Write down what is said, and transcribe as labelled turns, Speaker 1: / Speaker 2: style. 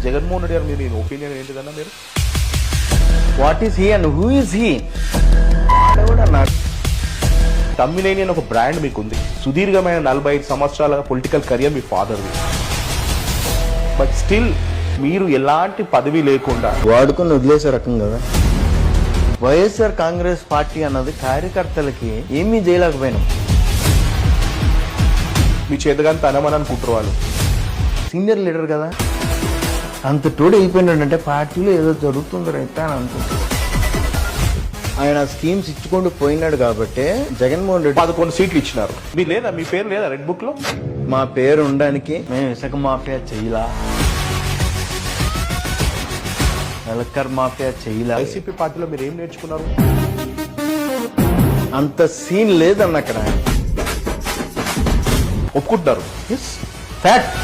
Speaker 1: జగన్మోహన్ రెడ్డి గారు మీరు ఒపీనియన్ ఏంటిదన్నా మీరు?
Speaker 2: What is he and who is he?
Speaker 1: Tammineni అని ఒక బ్రాండ్ మీకు ఉంది. సుదీర్ఘమైన 45 సంవత్సరాల పొలిటికల్ కెరియర్ మీ ఫాదర్ది. బట్ స్టిల్ మీరు ఎలాంటి పదవి లేకుండా
Speaker 2: వాడుకొని వదిలేసే రకం కదా. వైఎస్ఆర్ కాంగ్రెస్ పార్టీ అన్నది కార్యకర్తలకి ఏమీ చేయలేకపోయినాం.
Speaker 1: మీ చేతగాని తనమని అనుకుంటారు వాళ్ళు.
Speaker 2: సీనియర్ లీడర్ కదా, అంత తోడు అయిపోయినాడంటే పార్టీలో ఏదో జరుగుతుంది రైతా అని అనుకుంటున్నాడు. ఆయన స్కీమ్స్ ఇచ్చుకుంటూ పోయినాడు కాబట్టి జగన్మోహన్ రెడ్డి
Speaker 1: 11 సీట్లు ఇచ్చినారు. మీ లేదా, మీ పేరు లేదా రెడ్ బుక్ లో?
Speaker 2: మా పేరు ఉండడానికి మేము ఇసుక మాఫియా చెయ్యలా, ఎలక్కర్ మాఫియా చెయ్యలా.
Speaker 1: వైసీపీ పార్టీలో మీరు ఏం నేర్చుకున్నారు?
Speaker 2: అంత సీన్ లేదన్న అక్కడ.
Speaker 1: ఒప్పుకుంటున్నారు?
Speaker 2: ఫ్యాక్ట్.